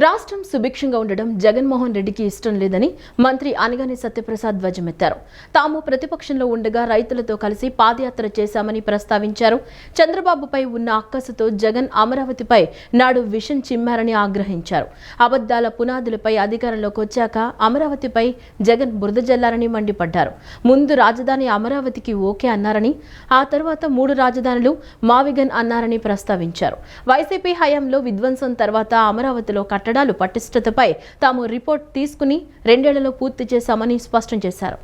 రాష్ట్రం సుభిక్షంగా ఉండడం జగన్మోహన్ రెడ్డికి ఇష్టం లేదని మంత్రి అనగాని సత్యప్రసాద్ ధ్వజమెత్తారు. తాము ప్రతిపక్షంలో ఉండగా రైతులతో కలిసి పాదయాత్ర చేశామని ప్రస్తావించారు. చంద్రబాబుపై ఉన్న అక్కసుతో జగన్ అమరావతిపై నాడు విషం చిమ్మారని ఆగ్రహించారు. అబద్దాల పునాదులపై అధికారంలోకి వచ్చాక అమరావతిపై జగన్ బురద జల్లారని మండిపడ్డారు. ముందు రాజధాని అమరావతికి ఓకే అన్నారని, ఆ తర్వాత 3 రాజధానులు మావిగన్ అన్నారని ప్రస్తావించారు. వైసీపీ హయాంలో విధ్వంసం తర్వాత అమరావతిలో కట్టడాలు పటిష్టతపై తాము రిపోర్ట్ తీసుకుని 2 ఏళ్లలో పూర్తి చేశామని స్పష్టం చేశారు.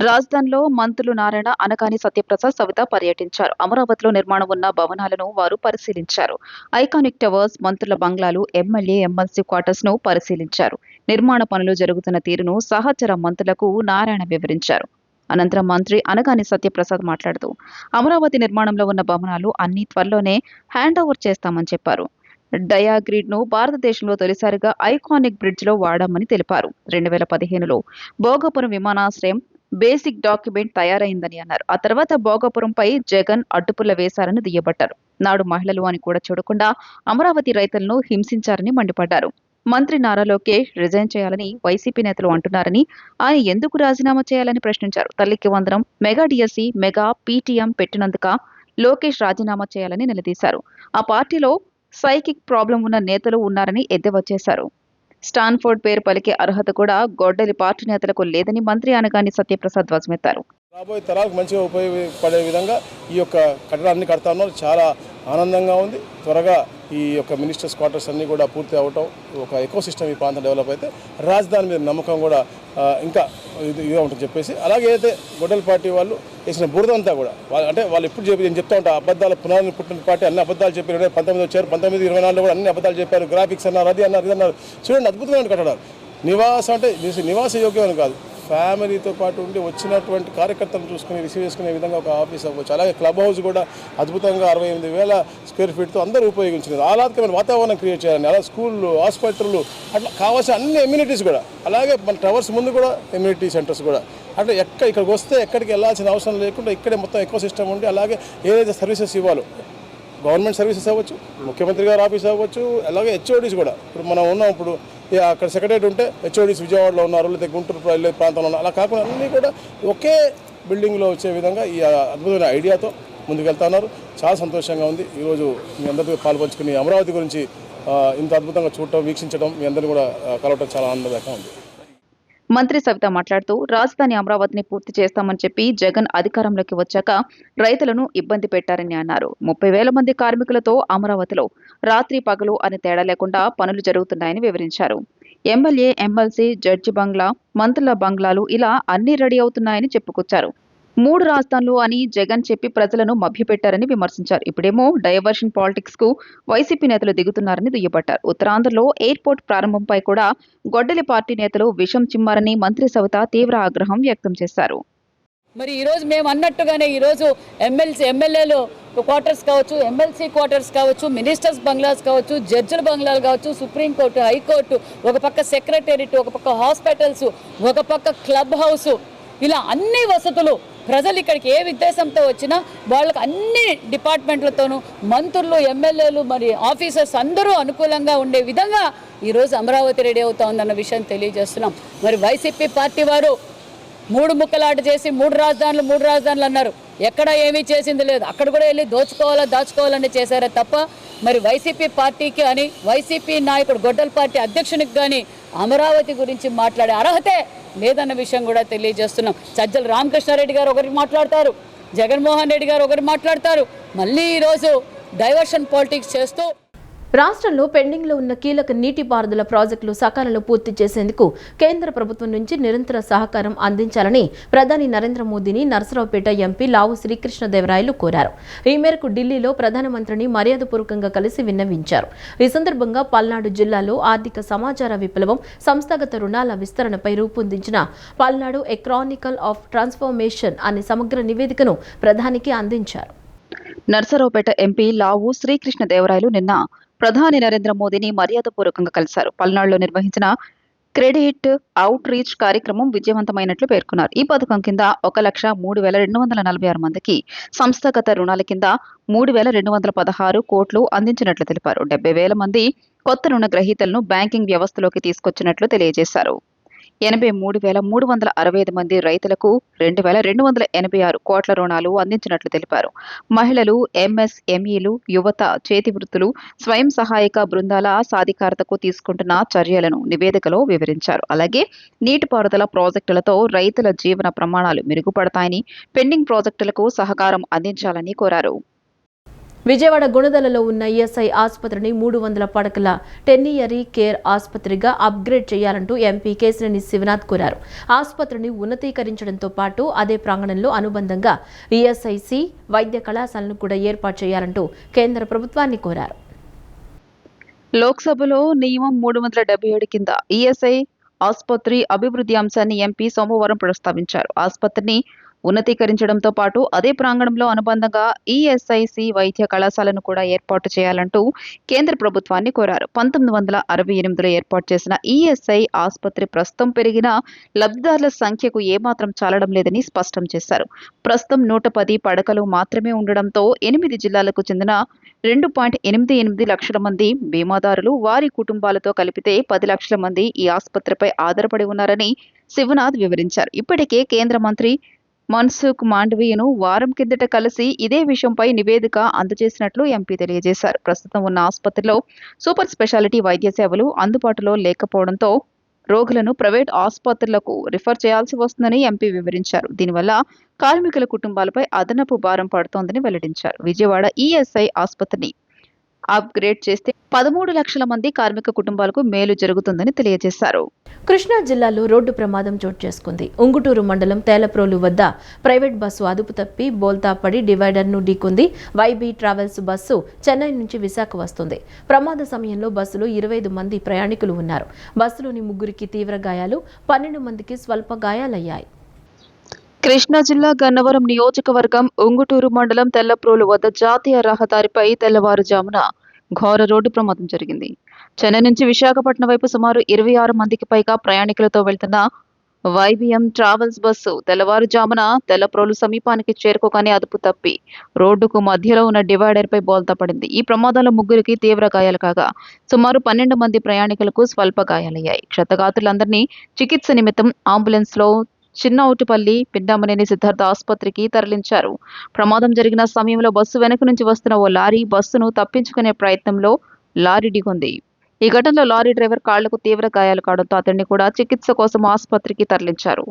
రాజధానిలో మంత్రులు నారాయణ, అనగాని సత్యప్రసాద్, సవిత పర్యటించారు. అమరావతిలో నిర్మాణం ఉన్న భవనాలను వారు పరిశీలించారు. ఐకానిక్ టవర్స్, మంత్రుల బంగ్లాలు, ఎమ్మెల్యే, ఎమ్మెల్సీ క్వార్టర్స్ ను పరిశీలించారు. నిర్మాణ పనులు జరుగుతున్న తీరును సహచర మంత్రులకు నారాయణ వివరించారు. అనంతరం మంత్రి అనగాని సత్యప్రసాద్ మాట్లాడుతూ అమరావతి నిర్మాణంలో ఉన్న భవనాలు అన్ని త్వరలోనే హ్యాండ్ ఓవర్ చేస్తామని చెప్పారు. డయాగ్రిడ్ ను భారతదేశంలో తొలిసారిగా ఐకానిక్ బ్రిడ్జ్ లో వాడామని తెలిపారు. 2015లో భోగపురం విమానాశ్రయం బేసిక్ డాక్యుమెంట్ తయారైందని అన్నారు. ఆ తర్వాత భోగపురంపై జగన్ అడ్డుపుల్ల వేశారని దుయ్యబట్టారు. నాడు మహిళలు అని కూడా చూడకుండా అమరావతి రైతులను హింసించారని మండిపడ్డారు. మంత్రి నారా లోకేష్ రిజైన్ చేయాలని వైసీపీ నేతలు అంటున్నారని, ఆయన ఎందుకు రాజీనామా చేయాలని ప్రశ్నించారు. తల్లికి వందనం, మెగా డిఎస్సి, మెగా పీటీఎం పెట్టినందుక లోకేష్ రాజీనామా చేయాలని నిలదీశారు. ఆ పార్టీలో సైకిక్ ప్రాబ్లం ఉన్న నేతలు ఉన్నారని ఎద్దేవా చేశారు. స్టాన్ఫోర్డ్ పేరు పలికే అర్హత కూడా గొడ్డలి పార్టీ నేతలకు లేదని మంత్రి అనగాని సత్యప్రసాద్ ధ్వజమెత్తారు. రాబోయే తరాలకు మంచిగా ఉపయోగపడే విధంగా ఈ యొక్క కట్టడాన్ని కడతా ఉన్నారు. చాలా ఆనందంగా ఉంది. త్వరగా ఈ యొక్క మినిస్టర్స్ క్వార్టర్స్ అన్నీ కూడా పూర్తి అవటం, ఒక ఎకో సిస్టమ్ ఈ ప్రాంతం డెవలప్ అయితే రాజధాని మీద నమ్మకం కూడా ఇంకా ఇదిగా ఉంటుంది చెప్పేసి, అలాగే అయితే గొడ్డల పార్టీ వాళ్ళు వేసిన బురద అంతా కూడా అంటే వాళ్ళు ఎప్పుడు నేను చెప్తా ఉంటా, అబద్ధాల పునాదిని పుట్టిన పార్టీ అన్ని అబద్ధాలు చెప్పారు. 19 వచ్చారు, 1924 కూడా అన్ని అబద్ధాలు చెప్పారు. గ్రాఫిక్స్ అన్నారు, అది అన్నారు, ఇది అన్నారు. చూడండి, అద్భుతమైన కట్టడాలు. నివాసం అంటే నివాస యోగ్యం కాదు, ఫ్యామిలీతో పాటు ఉండి వచ్చినటువంటి కార్యకర్తలను చూసుకుని రిసీవ్ చేసుకునే విధంగా ఒక ఆఫీస్ అవ్వచ్చు. అలాగే క్లబ్ హౌస్ కూడా అద్భుతంగా 68,000 స్క్వేర్ ఫీట్తో అందరూ ఉపయోగించినది. ఆహ్లాదకరమైన వాతావరణం క్రియేట్ చేయాలని, అలా స్కూళ్ళు, హాస్పిటళ్ళు, అట్లా కావాల్సిన అన్ని ఎమ్యూనిటీస్ కూడా, అలాగే మన టవర్స్ ముందు కూడా ఎమ్యూనిటీ సెంటర్స్ కూడా, అట్లా ఇక్కడికి వస్తే ఎక్కడికి వెళ్ళాల్సిన అవసరం లేకుండా ఇక్కడే మొత్తం ఎకో సిస్టమ్ ఉండి, అలాగే ఏదైతే సర్వీసెస్ ఇవ్వాలో గవర్నమెంట్ సర్వీసెస్ అవ్వచ్చు, ముఖ్యమంత్రి గారి ఆఫీస్ అవ్వచ్చు, అలాగే హెచ్ఓడీస్ కూడా. ఇప్పుడు మనం ఉన్నాం, ఇప్పుడు అక్కడ సెక్రటరేట్ ఉంటే హెచ్ఓడీస్ విజయవాడలో ఉన్నారు, లేకపోతే గుంటూరు ప్రాంతంలో ఉన్నారు. అలా కాకుండా అన్నీ కూడా ఒకే బిల్డింగ్లో వచ్చే విధంగా ఈ అద్భుతమైన ఐడియాతో ముందుకెళ్తున్నారు. చాలా సంతోషంగా ఉంది. ఈరోజు మీ అందరితో పాల్పంచుకుని అమరావతి గురించి ఇంత అద్భుతంగా చూడటం, వీక్షించడం, మీ అందరినీ కూడా కలవటం చాలా ఆనందదాయకంగా ఉంది. మంత్రి సవిత మాట్లాడుతూ రాజధాని అమరావతిని పూర్తి చేస్తామని చెప్పి జగన్ అధికారంలోకి వచ్చాక రైతులను ఇబ్బంది పెట్టారని అన్నారు. 30,000 మంది కార్మికులతో అమరావతిలో రాత్రి పగలు అని తేడా లేకుండా పనులు జరుగుతున్నాయని వివరించారు. ఎమ్మెల్యే, ఎమ్మెల్సీ, జడ్జి బంగ్లా, మంత్రుల బంగ్లాలు ఇలా అన్ని రెడీ అవుతున్నాయని చెప్పుకొచ్చారు. 3 రాజధానులు అని జగన్ చెప్పి ప్రజలను మభ్యపెట్టారని విమర్శించారు. ఇప్పుడేమో డైవర్షన్ పాలిటిక్స్ కు వైసీపీ నేతలు దిగుతున్నారని దుయ్యబట్టారు. ఉత్తరాంధ్రలో ఎయిర్పోర్ట్ ప్రారంభంపై కూడా గొడ్డలి పార్టీ నేతలు విషం చిమ్మారని మంత్రి సవిత తీవ్ర ఆగ్రహం వ్యక్తం చేశారు. మరి ఈరోజు మేము అన్నట్టుగానే ఈరోజు ఎమ్మెల్యేలు క్వార్టర్స్ కావచ్చు, ఎమ్మెల్సీ క్వార్టర్స్ కావచ్చు, మినిస్టర్స్ బంగ్లాస్ కావచ్చు, జడ్జిల బంగ్లాలు కావచ్చు, సుప్రీంకోర్టు, హైకోర్టు, ఒక పక్క సెక్రటేరియట్, ఒక పక్క హాస్పిటల్స్, ఒక పక్క క్లబ్ హౌస్, ఇలా అన్ని వసతులు ప్రజలు ఇక్కడికి ఏ ఉద్దేశంతో వచ్చినా వాళ్ళకి అన్ని డిపార్ట్మెంట్లతోనూ మంత్రులు, ఎమ్మెల్యేలు, మరి ఆఫీసర్స్ అందరూ అనుకూలంగా ఉండే విధంగా ఈరోజు అమరావతి రెడీ అవుతా ఉందన్న విషయం తెలియజేస్తున్నాం. మరి వైసీపీ పార్టీ వారు 3 ముక్కలాట చేసి 3 రాజధానులు అన్నారు. ఎక్కడ ఏమీ చేసింది లేదు. అక్కడ కూడా వెళ్ళి దాచుకోవాలని చేశారే తప్ప మరి వైసీపీ పార్టీకి అని వైసీపీ నాయకుడు గొడ్డల పార్టీ అధ్యక్షునికి కానీ అమరావతి గురించి మాట్లాడే అర్హతే లేదన్న విషయం కూడా తెలియజేస్తున్నాం. సజ్జల రామకృష్ణారెడ్డి గారు ఒకరికి మాట్లాడతారు, జగన్మోహన్ రెడ్డి గారు ఒకరికి మాట్లాడతారు. మళ్ళీ ఈరోజు డైవర్షన్ పాలిటిక్స్ చేస్తూ రాష్ట్రంలో పెండింగ్లో ఉన్న కీలక నీటిపారుదల ప్రాజెక్టులు సకాలంలో పూర్తి చేసేందుకు కేంద్ర ప్రభుత్వం నుంచి నిరంతర సహకారం అందించాలని ప్రధాని నరేంద్ర మోదీని నరసరావుపేట ఎంపీ లావు శ్రీకృష్ణదేవరాయలు కోరారు. ఈ మేరకు ఢిల్లీలో ప్రధానమంత్రిని మర్యాదపూర్వకంగా కలిసి విన్నవించారు. ఈ సందర్భంగా పల్నాడు జిల్లాలో ఆర్థిక సమాచార విప్లవం, సంస్థాగత రుణాల విస్తరణపై రూపొందించిన పల్నాడు ఎ క్రానికల్ ఆఫ్ ట్రాన్స్ఫర్మేషన్ అనే సమగ్ర నివేదికను ప్రధానికి అందించారు. నరసరావుపేట ఎంపీ లావు శ్రీకృష్ణదేవరాయలు నిన్న ప్రధాని నరేంద్ర మోదీని మర్యాదపూర్వకంగా కలిశారు. పల్నాడులో నిర్వహించిన క్రెడిట్ అవుట్ రీచ్ కార్యక్రమం విజయవంతమైనట్లు పేర్కొన్నారు. ఈ పథకం కింద 1,03,246 మందికి సంస్థాగత రుణాల కింద 3,216 కోట్లు అందించినట్లు తెలిపారు. 70,000 మంది కొత్త రుణ గ్రహీతలను బ్యాంకింగ్ వ్యవస్థలోకి తీసుకొచ్చినట్లు తెలియజేశారు. 83,365 మంది రైతులకు 2,286 కోట్ల రుణాలు అందించినట్లు తెలిపారు. మహిళలు, ఎంఎస్ఎంఈలు, యువత, చేతి వృత్తులు, స్వయం సహాయక బృందాల సాధికారతకు తీసుకుంటున్న చర్యలను నివేదికలో వివరించారు. అలాగే నీటిపారుదల ప్రాజెక్టులతో రైతుల జీవన ప్రమాణాలు మెరుగుపడతాయని, పెండింగ్ ప్రాజెక్టులకు సహకారం అందించాలని కోరారు. విజయవాడ గుణదలలో ఉన్న ఈఎస్ఐ ఆసుపత్రిని 300 పడకల టెర్నియరీ కేర్ ఆసుపత్రిగా అప్గ్రేడ్ చేయాలంటూ ఎంపీ కేశినేని శివనాథ్ కోరారు. ఆసుపత్రిని ఉన్నతీకరించడంతో పాటు అదే ప్రాంగణంలో అనుబంధంగా ఈఎస్ఐసి వైద్య కళాశాలను కూడా ఏర్పాటు చేయాలంటూ కేంద్ర ప్రభుత్వాన్ని కోరారు. లోక్సభలో నియమం 377 కింద ఈఎస్ఐ ఆసుపత్రి అభివృద్ధి అంశాన్ని ఎంపీ సోమవారం ప్రస్తావించారు. ఆసుపత్రిని ఉన్నతీకరించడంతో పాటు అదే ప్రాంగణంలో అనుబంధంగా ఈఎస్ఐసి వైద్య కళాశాలను కూడా ఏర్పాటు చేయాలంటూ కేంద్ర ప్రభుత్వాన్ని కోరారు. 1968లో ఏర్పాటు చేసిన ఈఎస్ఐ ఆసుపత్రి ప్రస్తుతం పెరిగిన లబ్ధిదారుల సంఖ్యకు ఏమాత్రం చాలడం లేదని స్పష్టం చేశారు. ప్రస్తుతం 110 పడకలు మాత్రమే ఉండడంతో 8 జిల్లాలకు చెందిన 2.88 లక్షల మంది బీమాదారులు, వారి కుటుంబాలతో కలిపితే 10 లక్షల మంది ఈ ఆసుపత్రిపై ఆధారపడి ఉన్నారని శివనాథ్ వివరించారు. ఇప్పటికే కేంద్ర మంత్రి మన్సుఖ్ మాండవీయను వారం కిందట కలిసి ఇదే విషయంపై నివేదిక అందజేసినట్లు ఎంపీ తెలియజేశారు. ప్రస్తుతం ఉన్న ఆసుపత్రిలో సూపర్ స్పెషాలిటీ వైద్య సేవలు అందుబాటులో లేకపోవడంతో రోగులను ప్రైవేట్ ఆసుపత్రులకు రిఫర్ చేయాల్సి వస్తుందని ఎంపీ వివరించారు. దీనివల్ల కార్మికుల కుటుంబాలపై అదనపు భారం పడుతోందని వెల్లడించారు. విజయవాడ ఈఎస్ఐ ఆసుపత్రిని అప్గ్రేడ్ చేస్తే 13 లక్షల మంది కార్మిక కుటుంబాలకు మేలు జరుగుతుందని తెలియజేశారు. కృష్ణా జిల్లాలో రోడ్డు ప్రమాదం చోటు చేసుకుంది. ఉంగుటూరు మండలం తేలప్రోలు వద్ద ప్రైవేట్ బస్సు అదుపు తప్పి బోల్తా పడి డివైడర్ను ఢీకొంది. వైబీ ట్రావెల్స్ బస్సు చెన్నై నుంచి విశాఖ వస్తుంది. ప్రమాద సమయంలో బస్సులో 25 మంది ప్రయాణికులు ఉన్నారు. బస్సులోని 3కి తీవ్ర గాయాలు, 12 మందికి స్వల్ప గాయాలయ్యాయి. కృష్ణా జిల్లా గన్నవరం నియోజకవర్గం ఉంగుటూరు మండలం తెల్లప్రోలు వద్ద జాతీయ రహదారిపై తెల్లవారుజామున ఘోర రోడ్డు ప్రమాదం జరిగింది. చెన్నై నుంచి విశాఖపట్నం వైపు సుమారు 26 మందికి పైగా ప్రయాణికులతో వెళ్తున్న వైబీఎం ట్రావెల్స్ బస్సు తెల్లవారుజామున తెల్లప్రోలు సమీపానికి చేరుకోగానే అదుపు తప్పి రోడ్డుకు మధ్యలో ఉన్న డివైడర్పై బోల్తా పడింది. ఈ ప్రమాదంలో 3కి తీవ్ర గాయాలు కాగా సుమారు 12 మంది ప్రయాణికులకు స్వల్ప గాయాలయ్యాయి. క్షతగాత్రులందరినీ చికిత్స నిమిత్తం అంబులెన్స్లో చిన్నౌటిపల్లి, పిండామనేని సిద్ధార్థ ఆసుపత్రికి తరలించారు. ప్రమాదం జరిగిన సమయంలో బస్సు వెనక నుంచి వస్తున్న ఓ లారీ బస్సును తప్పించుకునే ప్రయత్నంలో లారీ ఢీకొంది. ఈ ఘటనలో లారీ డ్రైవర్ కాళ్లకు తీవ్ర గాయాలు కావడంతో అతన్ని కూడా చికిత్స కోసం ఆసుపత్రికి తరలించారు.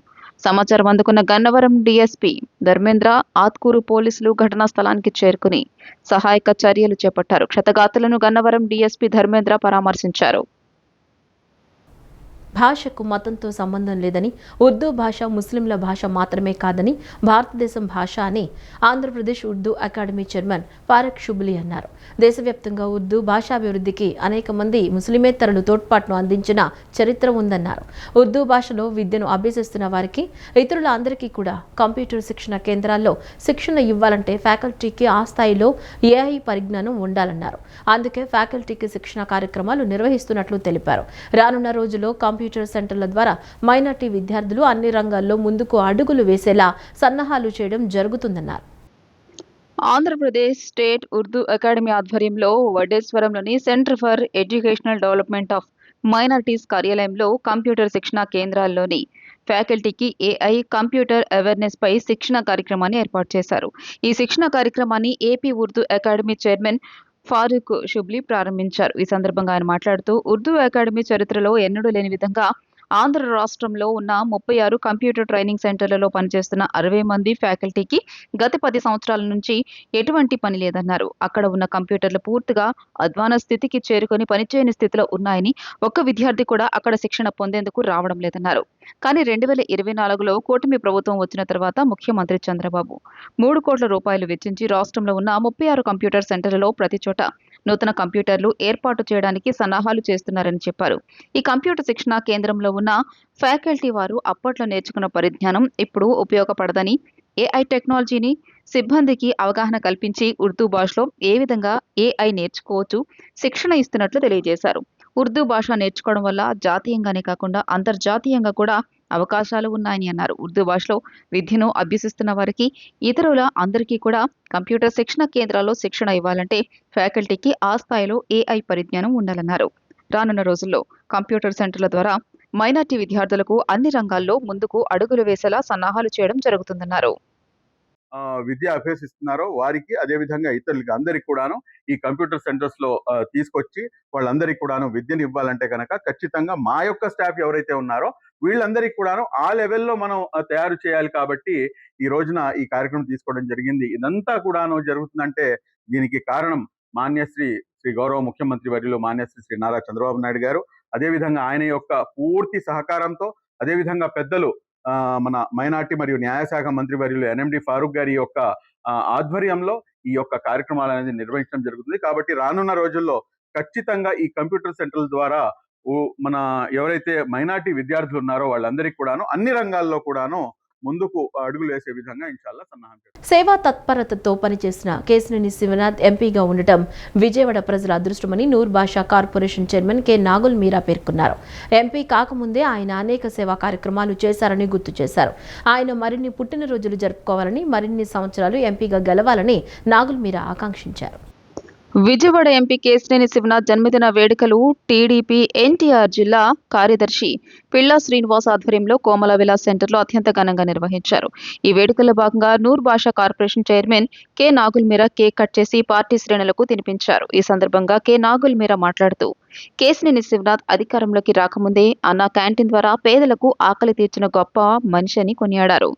సమాచారం అందుకున్న గన్నవరం డీఎస్పీ ధర్మేంద్ర, ఆత్కూరు పోలీసులు ఘటనా స్థలానికి చేరుకుని సహాయక చర్యలు చేపట్టారు. క్షతగాత్రులను గన్నవరం డీఎస్పీ ధర్మేంద్ర పరామర్శించారు. భాషకు మతంతో సంబంధం లేదని, ఉర్దూ భాష ముస్లింల భాష మాత్రమే కాదని, భారతదేశం భాష అని ఆంధ్రప్రదేశ్ ఉర్దూ అకాడమీ చైర్మన్ ఫారక్ షుబ్లీ అన్నారు. దేశవ్యాప్తంగా ఉర్దూ భాషాభివృద్ధికి అనేక మంది ముస్లిమేతరులు తోడ్పాటును అందించిన చరిత్ర ఉందన్నారు. ఉర్దూ భాషలో విద్యను అభ్యసిస్తున్న వారికి, ఇతరుల అందరికీ కూడా కంప్యూటర్ శిక్షణ కేంద్రాల్లో శిక్షణ ఇవ్వాలంటే ఫ్యాకల్టీకి ఆ స్థాయిలో ఏఐ పరిజ్ఞానం ఉండాలన్నారు. అందుకే ఫ్యాకల్టీకి శిక్షణ కార్యక్రమాలు నిర్వహిస్తున్నట్లు తెలిపారు. రానున్న రోజుల్లో కంప్యూటర్ సెంటర్ల ద్వారా మైనార్టీ విద్యార్థులు అన్ని రంగాల్లో ముందుకు అడుగులు వేసేలా సన్నాహాలు చేయడం జరుగుతుందన్నారు. ఆంధ్రప్రదేశ్ స్టేట్ ఉర్దూ అకాడమీ ఆధ్వర్యంలో వడ్డేశ్వరంలోని centre for educational development of minorities కార్యాలయంలో కంప్యూటర్ శిక్షణ కేంద్రాల్లోని ఫ్యాకల్టీకి ఏఐ కంప్యూటర్ అవేర్నెస్ పై శిక్షణ కార్యక్రమాన్ని ఏర్పాటు చేశారు. ఈ శిక్షణ కార్యక్రమాన్ని AP Urdu academy chairman Farooq Shubli ప్రారంభించారు. ఈ సందర్భంగా ఆయన మాట్లాడుతూ ఉర్దూ అకాడమీ చరిత్రలో ఎన్నడూ లేని విధంగా ఆంధ్ర రాష్ట్రంలో ఉన్న 36 కంప్యూటర్ ట్రైనింగ్ సెంటర్లలో పనిచేస్తున్న 60 మంది ఫ్యాకల్టీకి గత 10 సంవత్సరాల నుంచి ఎటువంటి పని లేదన్నారు. అక్కడ ఉన్న కంప్యూటర్లు పూర్తిగా అధ్వాన స్థితికి చేరుకొని పనిచేయని స్థితిలో ఉన్నాయని, ఒక్క విద్యార్థి కూడా అక్కడ శిక్షణ పొందేందుకు రావడం లేదన్నారు. కానీ 2024లో కూటమి ప్రభుత్వం వచ్చిన తర్వాత ముఖ్యమంత్రి చంద్రబాబు 3 కోట్ల రూపాయలు వెచ్చించి రాష్ట్రంలో ఉన్న 36 కంప్యూటర్ సెంటర్లలో ప్రతి చోట నూతన కంప్యూటర్లు ఏర్పాటు చేయడానికి సన్నాహాలు చేస్తున్నారని చెప్పారు. ఈ కంప్యూటర్ శిక్షణ కేంద్రంలో ఉన్న ఫ్యాకల్టీ వారు అప్పట్లో నేర్చుకున్న పరిజ్ఞానం ఇప్పుడు ఉపయోగపడదని, ఏఐ టెక్నాలజీని సిబ్బందికి అవగాహన కల్పించి ఉర్దూ భాషలో ఏ విధంగా ఏఐ నేర్చుకోవచ్చు శిక్షణ ఇస్తున్నట్లు తెలియజేశారు. ఉర్దూ భాష నేర్చుకోవడం వల్ల జాతీయంగానే కాకుండా అంతర్జాతీయంగా కూడా అవకాశాలు ఉన్నాయని అన్నారు. ఉర్దూ భాషలో విద్యను అభ్యసిస్తున్న వారికి ఇతరుల అందరికీ కూడా కంప్యూటర్ శిక్షణ కేంద్రాల్లో శిక్షణ ఇవ్వాలంటే ఫ్యాకల్టీకి ఆ స్థాయిలో ఏఐ పరిజ్ఞానం ఉండాలన్నారు. రానున్న రోజుల్లో కంప్యూటర్ సెంటర్ల ద్వారా మైనార్టీ విద్యార్థులకు అన్ని రంగాల్లో ముందుకు అడుగులు వేసేలా సన్నాహాలు చేయడం జరుగుతుందన్నారు. విద్య అభ్యసిస్తున్నారో వారికి అదేవిధంగా ఇతరులకి అందరికి కూడాను ఈ కంప్యూటర్ సెంటర్స్ లో తీసుకొచ్చి వాళ్ళందరికీ కూడాను విద్యను ఇవ్వాలంటే కనుక ఖచ్చితంగా మా యొక్క స్టాఫ్ ఎవరైతే ఉన్నారో వీళ్ళందరికీ కూడాను ఆ లెవెల్లో మనం తయారు చేయాలి. కాబట్టి ఈ రోజున ఈ కార్యక్రమం తీసుకోవడం జరిగింది. ఇదంతా కూడాను జరుగుతుందంటే దీనికి కారణం శ్రీ గౌరవ ముఖ్యమంత్రి వర్యులు శ్రీ నారా చంద్రబాబు నాయుడు గారు, అదేవిధంగా ఆయన యొక్క పూర్తి సహకారంతో, అదేవిధంగా పెద్దలు మన మైనార్టీ మరియు న్యాయశాఖ మంత్రి వర్యులు ఎన్ఎండి ఫారూక్ గారి యొక్క ఆధ్వర్యంలో ఈ యొక్క కార్యక్రమాలు అనేది నిర్వహించడం జరుగుతుంది. కాబట్టి రానున్న రోజుల్లో ఖచ్చితంగా ఈ కంప్యూటర్ సెంటర్ల ద్వారా మన ఎవరైతే మైనార్టీ విద్యార్థులు ఉన్నారో వాళ్ళందరికీ కూడాను అన్ని రంగాల్లో కూడాను ముందుకు అడుగులు వేసే విధంగా ఇన్షాల్లా సన్నాహం చేస్తారు. సేవా తత్పరతతో పనిచేసిన కేశినేని శివనాథ్ ఎంపీగా ఉండటం విజయవాడ ప్రజల అదృష్టమని నూర్ భాషా కార్పొరేషన్ చైర్మన్ కె నాగుల్ మీరా పేర్కొన్నారు. ఎంపీ కాకముందే ఆయన అనేక సేవా కార్యక్రమాలు చేశారని గుర్తు చేశారు. ఆయన మరిన్ని పుట్టినరోజులు జరుపుకోవాలని, మరిన్ని సంవత్సరాలు ఎంపీగా గెలవాలని నాగుల్ మీరా ఆకాంక్షించారు. విజయవాడ ఎంపీ కేశినేని శివనాథ్ జన్మదిన వేడుకలు టీడీపీ ఎన్టీఆర్ జిల్లా కార్యదర్శి పిల్లా శ్రీనివాస్ ఆధ్వర్యంలో కోమల విలాస్ సెంటర్లో అత్యంత ఘనంగా నిర్వహించారు. ఈ వేడుకల్లో భాగంగా నూర్ భాషా కార్పొరేషన్ చైర్మన్ కె నాగుల్ మీరా కేక్ కట్ చేసి పార్టీ శ్రేణులకు తినిపించారు. ఈ సందర్భంగా కె నాగుల్ మీరా మాట్లాడుతూ కేశినేని శివనాథ్ అధికారంలోకి రాకముందే అన్న క్యాంటీన్ ద్వారా పేదలకు ఆకలి తీర్చిన గొప్ప మనిషి అని కొనియాడారు.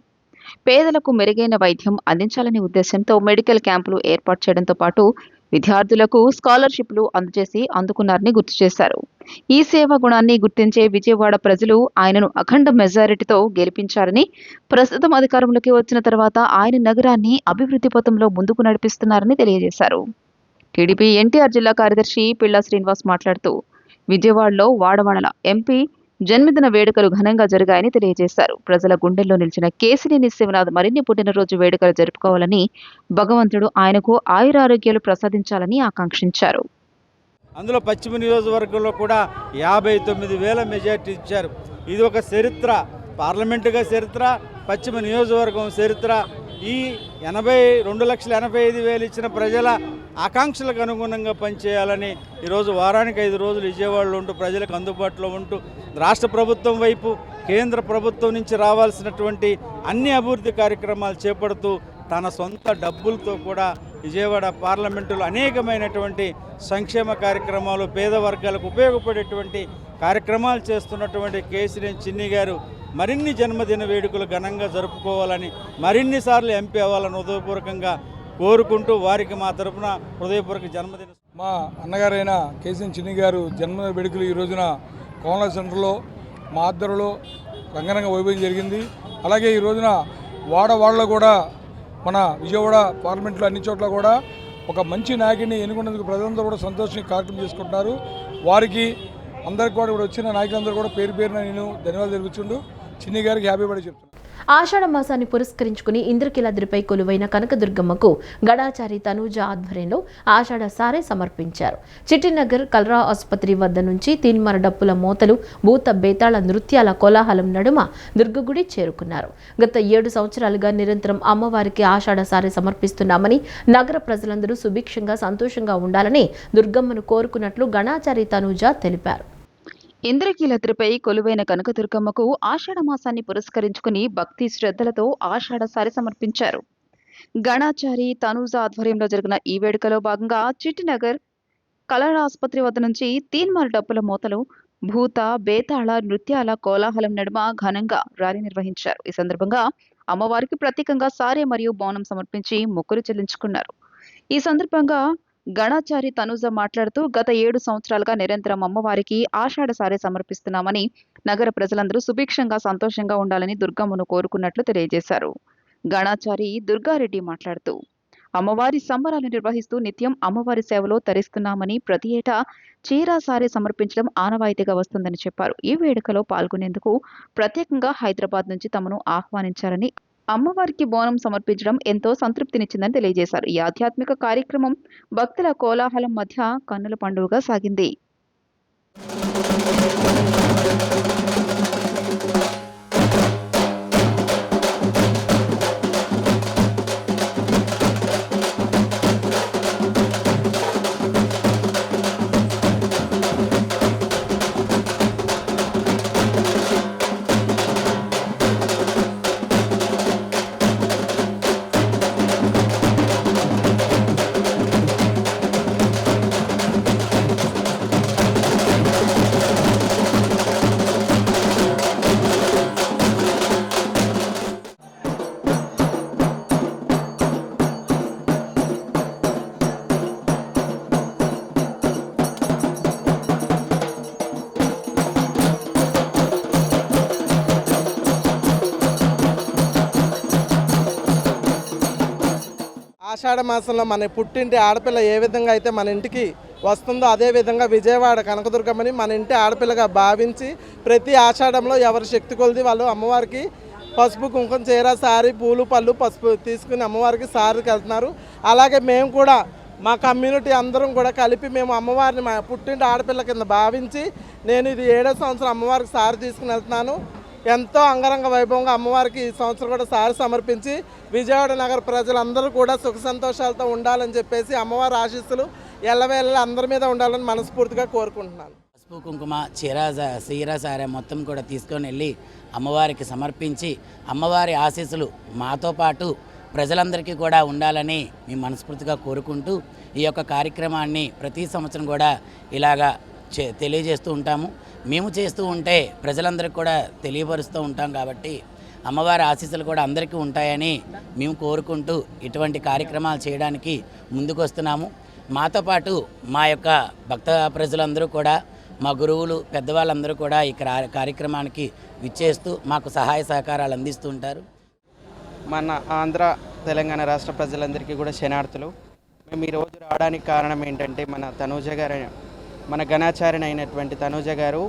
పేదలకు మెరుగైన వైద్యం అందించాలనే ఉద్దేశంతో మెడికల్ క్యాంపులు ఏర్పాటు చేయడంతో పాటు విద్యార్థులకు స్కాలర్షిప్లు అందజేసి అందుకున్నారని గుర్తు చేశారు. ఈ సేవా గుణాన్ని గుర్తించే విజయవాడ ప్రజలు ఆయనను అఖండ మెజారిటీతో గెలిపించారని, ప్రస్తుతం అధికారంలోకి వచ్చిన తర్వాత ఆయన నగరాన్ని అభివృద్ధి పథంలో ముందుకు నడిపిస్తున్నారని తెలియజేశారు. టీడీపీ ఎన్టీఆర్ జిల్లా కార్యదర్శి పిల్లా శ్రీనివాస్ మాట్లాడుతూ విజయవాడలో వాడవాడల ఎంపీ జన్మదిన వేడుకలు ఘనంగా జరిగాయని తెలియజేశారు. ప్రజల గుండెల్లో నిలిచిన కేశినేని శివనాథ్ మరిన్ని పుట్టినరోజు వేడుకలు జరుపుకోవాలని, భగవంతుడు ఆయనకు ఆయురారోగ్యాలు ప్రసాదించాలని ఆకాంక్షించారు. అందులో పశ్చిమ నియోజకవర్గంలో కూడా 59,000 మెజార్టీ ఇచ్చారు. ఇది ఒక చరిత్ర, పార్లమెంటుగా చరిత్ర, పశ్చిమ నియోజకవర్గం చరిత్ర. ఈ 2,85,000 ఇచ్చిన ప్రజల ఆకాంక్షలకు అనుగుణంగా పనిచేయాలని ఈరోజు వారానికి 5 రోజులు విజయవాడలో ఉంటూ ప్రజలకు అందుబాటులో ఉంటూ రాష్ట్ర ప్రభుత్వం వైపు కేంద్ర ప్రభుత్వం నుంచి రావాల్సినటువంటి అన్ని అభివృద్ధి కార్యక్రమాలు చేపడుతూ తన సొంత డబ్బులతో కూడా విజయవాడ పార్లమెంటులో అనేకమైనటువంటి సంక్షేమ కార్యక్రమాలు, పేద వర్గాలకు ఉపయోగపడేటువంటి కార్యక్రమాలు చేస్తున్నటువంటి కేశినేని చిన్ని గారు మరిన్ని జన్మదిన వేడుకలు ఘనంగా జరుపుకోవాలని, మరిన్నిసార్లు ఎంపీ అవ్వాలని హృదయపూర్వకంగా కోరుకుంటూ వారికి మా తరఫున హృదయపూర్వక జన్మదిన. మా అన్నగారైన కేశినేని చిన్ని గారు జన్మదిన వేడుకలు ఈ రోజున కోమల సెంటర్లో మా ఆధ్వర్యంలో రంగరంగ వైభవం జరిగింది. అలాగే ఈ రోజున వాడవాడలో కూడా మన విజయవాడ పార్లమెంట్లో అన్ని చోట్ల కూడా ఒక మంచి నాయకుడిని ఎన్నుకున్నందుకు ప్రజలందరూ కూడా సంతోషంగా కార్యక్రమం చేసుకుంటున్నారు. వారికి అందరికి కూడా ఇప్పుడు వచ్చిన నాయకులందరూ కూడా పేరు పేరున నేను ధన్యవాదాలు తెలుపుతుంటూ చిన్ని గారికి హ్యాపీ బర్త్డే చెప్తున్నాను. ఆషాఢ మాసాన్ని పురస్కరించుకుని ఇంద్రకీలాద్రిపై కొలువైన కనకదుర్గమ్మకు గడాచారి తనూజ ఆధ్వర్యంలో ఆషాఢ సారే సమర్పించారు. చిట్టినగర్ కల్రా ఆసుపత్రి వద్ద నుంచి తీన్మర డప్పుల మోతలు, భూత బేతాళ నృత్యాల కోలాహలం నడుమ దుర్గగుడి చేరుకున్నారు. గత 7 సంవత్సరాలుగా నిరంతరం అమ్మవారికి ఆషాఢ సారే సమర్పిస్తున్నామని, నగర ప్రజలందరూ సుభిక్షంగా సంతోషంగా ఉండాలని దుర్గమ్మను కోరుకున్నట్లు గణాచారి తనూజ తెలిపారు. ఇంద్రకీలాద్రిపై కొలువైన కనకదుర్గమ్మకు ఆషాఢ మాసాన్ని పురస్కరించుకుని భక్తి శ్రద్ధలతో ఆషాఢ సారి సమర్పించారు. గణాచారి తనూజ ఆధ్వర్యంలో జరిగిన ఈ వేడుకలో భాగంగా చిట్టినగర్ కలరా ఆసుపత్రి వద్ద నుంచి తీన్మార్ డప్పుల మోతలు, భూత బేతాళ నృత్యాల కోలాహలం నడుమ ఘనంగా ర్యాలీ నిర్వహించారు. ఈ సందర్భంగా అమ్మవారికి ప్రత్యేకంగా సారే మరియు బోనం సమర్పించి మొక్కులు చెల్లించుకున్నారు. ఈ సందర్భంగా గణాచారి తనూజ మాట్లాడుతూ గత 7 సంవత్సరాలుగా నిరంతరం అమ్మవారికి ఆషాఢ సారే సమర్పిస్తున్నామని, నగర ప్రజలందరూ సుభిక్షంగా సంతోషంగా ఉండాలని దుర్గమ్మను కోరుకున్నట్లు తెలియజేశారు. గణాచారి దుర్గారెడ్డి మాట్లాడుతూ అమ్మవారి సంబరాలు నిర్వహిస్తూ నిత్యం అమ్మవారి సేవలో తరిస్తున్నామని, ప్రతి ఏటా చీరా సారే సమర్పించడం ఆనవాయితీగా వస్తుందని చెప్పారు. ఈ వేడుకలో పాల్గొనేందుకు ప్రత్యేకంగా హైదరాబాద్ నుంచి తమను ఆహ్వానించారని అమ్మవారికి బోనం సమర్పించడం ఎంతో సంతృప్తినిచ్చిందని తెలియజేశారు. ఈ ఆధ్యాత్మిక కార్యక్రమం భక్తుల కోలాహలం మధ్య కన్నుల పండుగగా సాగింది. ఆషాఢ మాసంలో మన పుట్టింటి ఆడపిల్ల ఏ విధంగా అయితే మన ఇంటికి వస్తుందో అదే విధంగా విజయవాడ కనకదుర్గమ్మని మన ఇంటి ఆడపిల్లగా భావించి ప్రతి ఆషాఢంలో ఎవరి శక్తి కొలిది వాళ్ళు అమ్మవారికి పసుపు కుంకుమ చీర సారీ పూలు పళ్ళు పసుపు తీసుకుని అమ్మవారికి సారికి వెళ్తున్నారు. అలాగే మేము కూడా మా కమ్యూనిటీ అందరం కూడా కలిపి మేము అమ్మవారిని మా పుట్టింటి ఆడపిల్ల కింద భావించి నేను ఇది 7వ సంవత్సరం అమ్మవారికి సారి తీసుకుని వెళ్తున్నాను. ఎంతో అంగరంగ వైభవంగా అమ్మవారికి ఈ సంవత్సరం కూడా సారి సమర్పించి విజయవాడ నగర ప్రజలందరూ కూడా సుఖ సంతోషాలతో ఉండాలని చెప్పేసి అమ్మవారి ఆశీస్సులు ఎల్లవేళలా అందరి మీద ఉండాలని మనస్ఫూర్తిగా కోరుకుంటున్నాను. పసుపు కుంకుమ చీర సారె మొత్తం కూడా తీసుకొని వెళ్ళి అమ్మవారికి సమర్పించి అమ్మవారి ఆశీస్సులు మాతో పాటు ప్రజలందరికీ కూడా ఉండాలని మేము మనస్ఫూర్తిగా కోరుకుంటూ ఈ యొక్క కార్యక్రమాన్ని ప్రతి సంవత్సరం కూడా ఇలాగా తెలియజేస్తూ ఉంటాము. మేము చేస్తూ ఉంటే ప్రజలందరికీ కూడా తెలియపరుస్తూ ఉంటాం కాబట్టి అమ్మవారి ఆశీస్సులు కూడా అందరికీ ఉంటాయని మేము కోరుకుంటూ ఇటువంటి కార్యక్రమాలు చేయడానికి ముందుకు వస్తున్నాము. మాతో పాటు మా యొక్క భక్త ప్రజలందరూ కూడా మా గురువులు పెద్దవాళ్ళందరూ కూడా ఈ కార్యక్రమానికి విచ్చేస్తూ మాకు సహాయ సహకారాలు అందిస్తూ ఉంటారు. మన ఆంధ్ర తెలంగాణ రాష్ట్ర ప్రజలందరికీ కూడా శనార్థులు. మేము ఈరోజు రావడానికి కారణం ఏంటంటే మన గణాచార్య అయినటువంటి తనూజ గారు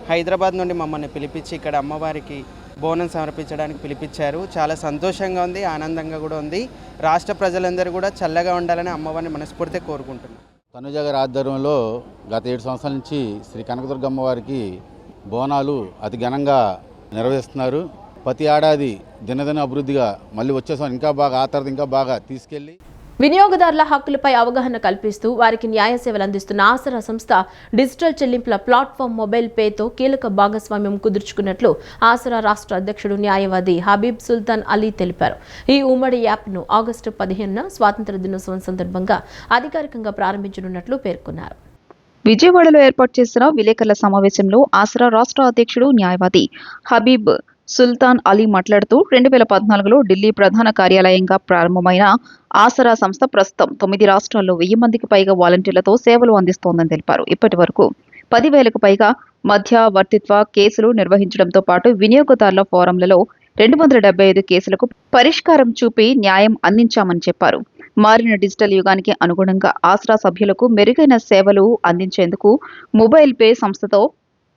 హైదరాబాద్ నుండి మమ్మల్ని పిలిపించి ఇక్కడ అమ్మవారికి బోనం సమర్పించడానికి పిలిపించారు. చాలా సంతోషంగా ఉంది, ఆనందంగా కూడా ఉంది. రాష్ట్ర ప్రజలందరూ కూడా చల్లగా ఉండాలని అమ్మవారిని మనస్ఫూర్తిగా కోరుకుంటున్నాం. తనూజ గారి ఆధ్వర్యంలో గత 7 సంవత్సరాల నుంచి శ్రీ కనకదుర్గమ్మ వారికి బోనాలు అతి ఘనంగా నిర్వహిస్తున్నారు. ప్రతి ఏడాది దినదిన అభివృద్ధిగా మళ్ళీ వచ్చే సంవత్సరం ఇంకా బాగా ఆ తర్వాత ఇంకా బాగా తీసుకెళ్ళి వినియోగదారుల హక్కులపై అవగాహన కల్పిస్తూ వారికి న్యాయ సేవలు అందిస్తున్న ఆసరా సంస్థ డిజిటల్ చెల్లింపుల ప్లాట్ఫామ్ మొబైల్ పేతో కీలక భాగస్వామ్యం కుదుర్చుకున్నట్లు ఆసరా రాష్ట్ర అధ్యక్షుడు న్యాయవాది హబీబ్ సుల్తాన్ అలీ తెలిపారు. ఈ ఉమ్మడి యాప్ను ఆగస్టు 15న స్వాతంత్ర దినోత్సవం సందర్భంగా అధికారికంగా ప్రారంభించనున్నట్లు పేర్కొన్నారు. విజయవాడలో ఏర్పాటు చేసిన విలేకరుల సమావేశంలో ఆసరా రాష్ట్ర అధ్యక్షుడు న్యాయవాది హబీబ్ సుల్తాన్ అలీ మాట్లాడుతూ 2014లో ఢిల్లీ ప్రధాన కార్యాలయంగా ప్రారంభమైన ఆసరా సంస్థ ప్రస్తుతం 9 రాష్ట్రాల్లో 1000 మందికి పైగా వాలంటీర్లతో సేవలు అందిస్తోందని తెలిపారు. ఇప్పటి వరకు 10,000కు పైగా మధ్యవర్తిత్వ కేసులు నిర్వహించడంతో పాటు వినియోగదారుల ఫోరంలలో 275 కేసులకు పరిష్కారం చూపి న్యాయం అందించామని చెప్పారు. మారిన డిజిటల్ యుగానికి అనుగుణంగా ఆసరా సభ్యులకు మెరుగైన సేవలు అందించేందుకు మొబైల్ పే సంస్థతో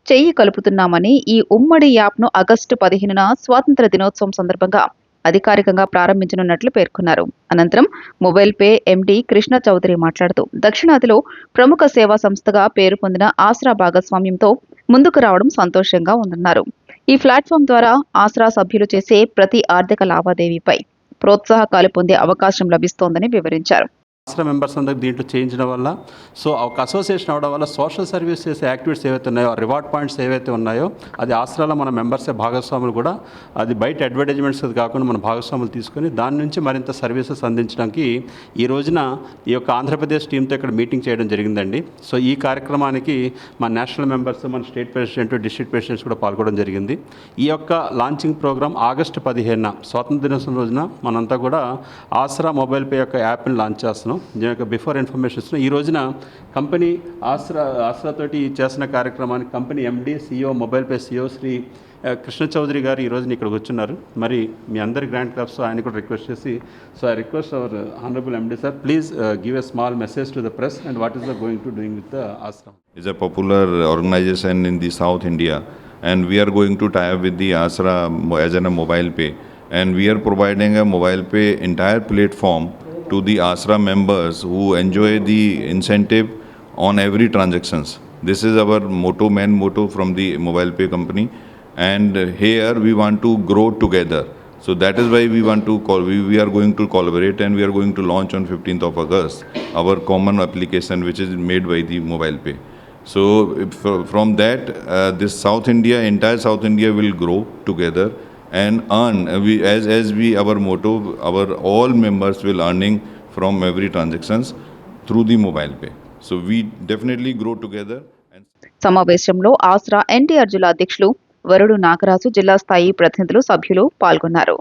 చెయ్యి కలుపుతున్నామని ఈ ఉమ్మడి యాప్ను ఆగస్టు 15న స్వాతంత్ర దినోత్సవం సందర్భంగా అధికారికంగా ప్రారంభించనున్నట్లు పేర్కొన్నారు. అనంతరం mobile pay MD Krishna Chowdary మాట్లాడుతూ దక్షిణాదిలో ప్రముఖ సేవా సంస్థగా పేరు పొందిన ఆసరా భాగస్వామ్యంతో ముందుకు రావడం సంతోషంగా ఉందన్నారు. ఈ ప్లాట్ఫామ్ ద్వారా ఆసరా సభ్యులు చేసే ప్రతి ఆర్థిక లావాదేవీపై ప్రోత్సాహకాలు పొందే అవకాశం లభిస్తోందని వివరించారు. ఆసరా మెంబర్స్ అందరికి దీంట్లో చేయించడం వల్ల ఒక అసోసియేషన్ అవడం వల్ల సోషల్ సర్వీస్ చేసే యాక్టివిటీస్ ఏవైతే ఉన్నాయో రివార్డ్ పాయింట్స్ ఏవైతే ఉన్నాయో అది ఆసరాలో మన మెంబర్సే భాగస్వాములు కూడా అది బయట అడ్వర్టైజ్మెంట్స్ కాకుండా మన భాగస్వాములు తీసుకొని దాని నుంచి మరింత సర్వీసెస్ అందించడానికి ఈ రోజున ఈ యొక్క ఆంధ్రప్రదేశ్ టీంతో ఇక్కడ మీటింగ్ చేయడం జరిగిందండి. సో ఈ కార్యక్రమానికి మన నేషనల్ మెంబర్స్ మన స్టేట్ ప్రెసిడెంట్ డిస్ట్రిక్ట్ ప్రెసిడెంట్స్ కూడా పాల్గొనడం జరిగింది. ఈ యొక్క లాంచింగ్ ప్రోగ్రామ్ ఆగస్టు 15న స్వాతంత్ర దినోత్సవం రోజున మనంతా కూడా ఆసరా మొబైల్ పే యొక్క యాప్ని లాంచ్ చేస్తున్నాం. దీని యొక్క బిఫోర్ ఇన్ఫర్మేషన్ ఈ రోజున కంపెనీ ఆసరాతోటి చేసిన కార్యక్రమానికి company MD CEO mobile pay CEO Shri Krishna Chowdary గారు ఈ రోజున ఇక్కడికి వచ్చున్నారు. మరి మీ అందరి గ్రాండ్ క్లబ్స్ ఆయన కూడా రిక్వెస్ట్ చేసి so I request our honourable MD sir please give a small message to the press and what is the going to doing with the Ashram. It's a popular organization in the South India and we are going to tie up with the Asra as a mobile pay. and we are providing a mobile pay entire platform to the ASRA members who enjoy the incentive on every transactions. This is our main motto from the mobile pay company, and here we want to grow together. So that is why we want to we are going to collaborate, and we are going to launch on 15th of August our common application which is made by the mobile pay. So from that, this entire South India will grow together and earn. Our motto, our all members will earning from every transactions through the mobile pay. So we definitely grow together. సమావేశంలో ఆస్రా ఎన్టీఆర్ జిల్లా అధ్యక్షులు వరుడు నాగరాజు, జిల్లా స్థాయి ప్రతినిధులు, సభ్యులు పాల్గొన్నారు.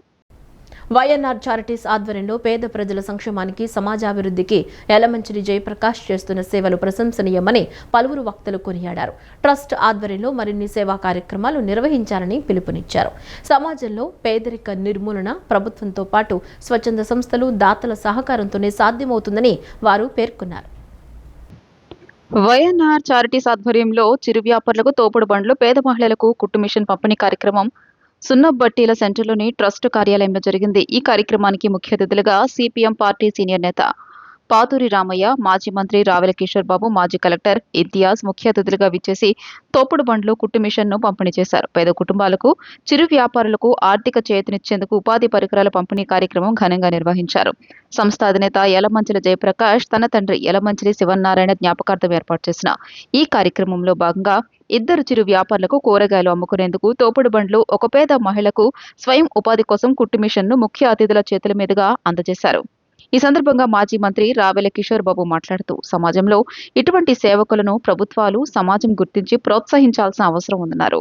YNR charities ఆధ్వర్యంలో పేద ప్రజల సంక్షేమానికి, సమాజాభివృద్ధికి యలమంచిలి జయప్రకాష్ చేస్తున్న సేవలు ప్రశంసనీయమని పలువురు వక్తలు కొనియాడారు. ట్రస్ట్ ఆధ్వర్యంలో మరిన్ని సేవా కార్యక్రమాలు నిర్వహించాలని పిలుపునిచ్చారు. సమాజంలో పేదరిక నిర్మూలన ప్రభుత్వంతో పాటు స్వచ్ఛంద సంస్థలు, దాతల సహకారంతోనే సాధ్యమవుతుందని వారు పేర్కొన్నారు. వైఎన్ఆర్ చారిటీస్ ఆధ్వర్యంలో చిరు వ్యాపారులకు తోపుడు బండ్లు, పేద మహిళలకు కుట్టు మిషన్ పంపిణీ కార్యక్రమం సున్నబట్టీల సెంటర్లోని ట్రస్ట్ కార్యాలయంలో జరిగింది. ఈ కార్యక్రమానికి ముఖ్య అతిథులుగా సిపిఎం పార్టీ సీనియర్ నేత పాతూరి రామయ్య, మాజీ మంత్రి రావెల కిషోర్ బాబు, మాజీ కలెక్టర్ ఇంతియాజ్ ముఖ్య అతిథులుగా విచ్చేసి తోపుడు బండ్లు, కుట్టు మిషన్ను పంపిణీ చేశారు. పేద కుటుంబాలకు, చిరు వ్యాపారులకు ఆర్థిక చేతినిచ్చేందుకు ఉపాధి పరికరాల పంపిణీ కార్యక్రమం ఘనంగా నిర్వహించారు. సంస్థ అధినేత యలమంచిలి జయప్రకాష్ తన తండ్రి యలమంచిలి శివనారాయణ జ్ఞాపకార్థం ఏర్పాటు చేసిన ఈ కార్యక్రమంలో భాగంగా ఇద్దరు చిరు వ్యాపారులకు కూరగాయలు అమ్ముకునేందుకు తోపుడు బండ్లు, ఒక పేద మహిళకు స్వయం ఉపాధి కోసం కుట్టు మిషన్ను ముఖ్య అతిథుల చేతుల మీదుగా అందజేశారు. ఈ సందర్భంగా మాజీ మంత్రి రావెల కిషోర్ బాబు మాట్లాడుతూ సమాజంలో ఇటువంటి సేవకులను ప్రభుత్వాలు, సమాజం గుర్తించి ప్రోత్సహించాల్సిన అవసరం ఉందన్నారు.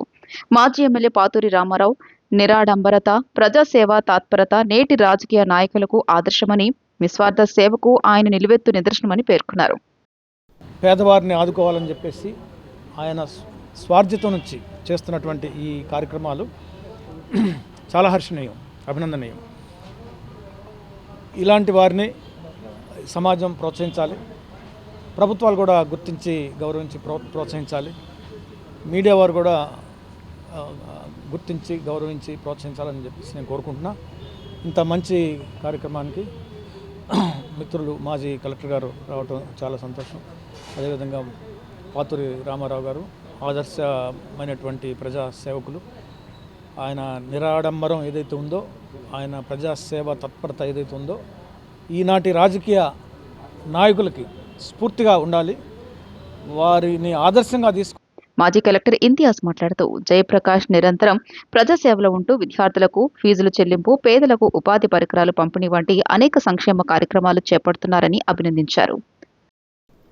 మాజీ ఎమ్మెల్యే పాతూరి రామారావు నిరాడంబరత, ప్రజాసేవ తత్పరత నేటి రాజకీయ నాయకులకు ఆదర్శమని, నిస్వార్థ సేవకు ఆయన నిలువెత్తు నిదర్శనమని పేర్కొన్నారు. పేదవారిని ఆదుకోవాలని చెప్పేసి ఆయన స్వార్జితం నుంచి చేస్తున్నటువంటి ఈ కార్యక్రమాలు చాలా హర్షణీయం, అభినందనీయం. ఇలాంటి వారిని సమాజం ప్రోత్సహించాలి, ప్రభుత్వాలు కూడా గుర్తించి గౌరవించి ప్రోత్సహించాలి, మీడియా వారు కూడా గుర్తించి గౌరవించి ప్రోత్సహించాలని చెప్పేసి నేను కోరుకుంటున్నా. ఇంత మంచి కార్యక్రమానికి మిత్రులు మాజీ కలెక్టర్ గారు రావటం చాలా సంతోషం. అదేవిధంగా పాతూరి రామారావు గారు ఆదర్శమైనటువంటి ప్రజా సేవకులు. ఆయన నిరాడంబరం ఏదైతే ఉందో, ఆయన ప్రజాసేవ తత్పరత ఏదైతే ఉందో ఈనాటి రాజకీయ నాయకులకి స్ఫూర్తిగా ఉండాలి, వారిని ఆదర్శంగా తీసుకు. మాజీ కలెక్టర్ ఇంతియాజ్ మాట్లాడుతూ జయప్రకాష్ నిరంతరం ప్రజాసేవలో ఉంటూ విద్యార్థులకు ఫీజులు చెల్లింపు, పేదలకు ఉపాధి పరికరాలు పంపిణీ వంటి అనేక సంక్షేమ కార్యక్రమాలు చేపడుతున్నారని అభినందించారు.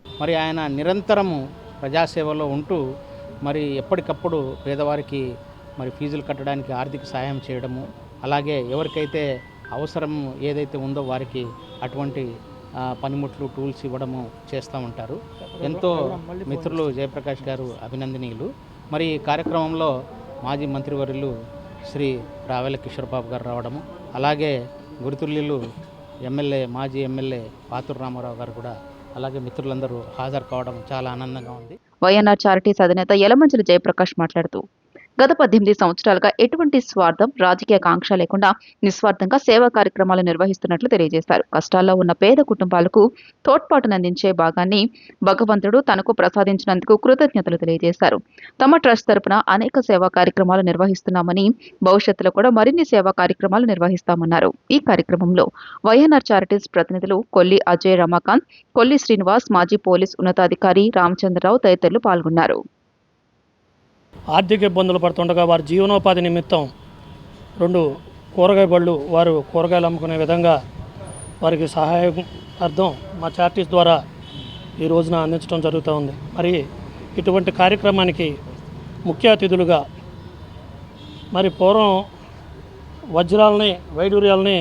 మరి ఆయన నిరంతరము ప్రజాసేవలో ఉంటూ మరి ఎప్పటికప్పుడు పేదవారికి మరి ఫీజులు కట్టడానికి ఆర్థిక సహాయం చేయడము, అలాగే ఎవరికైతే అవసరం ఏదైతే ఉందో వారికి అటువంటి పనిముట్లు, టూల్స్ ఇవ్వడము చేస్తూ ఉంటారు. ఎంతో మిత్రులు జయప్రకాష్ గారు అభినందనీయులు. మరి ఈ కార్యక్రమంలో మాజీ మంత్రివర్యులు శ్రీ రావెల కిషోర్ బాబు గారు రావడము, అలాగే గురుతుల్యులు మాజీ ఎమ్మెల్యే పాతూరు రామారావు గారు కూడా, అలాగే మిత్రులందరూ హాజరు కావడం చాలా ఆనందంగా ఉంది. వైఎన్ఆర్ చారిటీస్ అధినేత యలమంచిలి జయప్రకాష్ మాట్లాడుతూ గత 18 సంవత్సరాలుగా ఎటువంటి స్వార్థం, రాజకీయ కాంక్ష లేకుండా నిస్వార్థంగా సేవా కార్యక్రమాలు నిర్వహిస్తున్నట్లు తెలియజేశారు. కష్టాల్లో ఉన్న పేద కుటుంబాలకు తోడ్పాటునందించే భాగాన్ని భగవంతుడు తనకు ప్రసాదించినందుకు కృతజ్ఞతలు తెలియజేశారు. తమ ట్రస్ట్ తరపున అనేక సేవా కార్యక్రమాలు నిర్వహిస్తున్నామని, భవిష్యత్తులో కూడా మరిన్ని సేవా కార్యక్రమాలు నిర్వహిస్తామన్నారు. ఈ కార్యక్రమంలో వైఎన్ఆర్ చారిటీస్ ప్రతినిధులు కొల్లి అజయ్ రమాకాంత్, కొల్లి శ్రీనివాస్, మాజీ పోలీస్ ఉన్నతాధికారి రామచంద్రరావు తదితరులు పాల్గొన్నారు. ఆర్థిక ఇబ్బందులు పడుతుండగా వారి జీవనోపాధి నిమిత్తం 2 కూరగాయ బళ్ళు వారు కూరగాయలు అమ్ముకునే విధంగా వారికి సహాయం అర్థం మా చారిటీస్ ద్వారా ఈ రోజున అందించడం జరుగుతూ ఉంది. మరి ఇటువంటి కార్యక్రమానికి ముఖ్య అతిథులుగా మరి పూర్వం వజ్రాలని, వైడూర్యాలని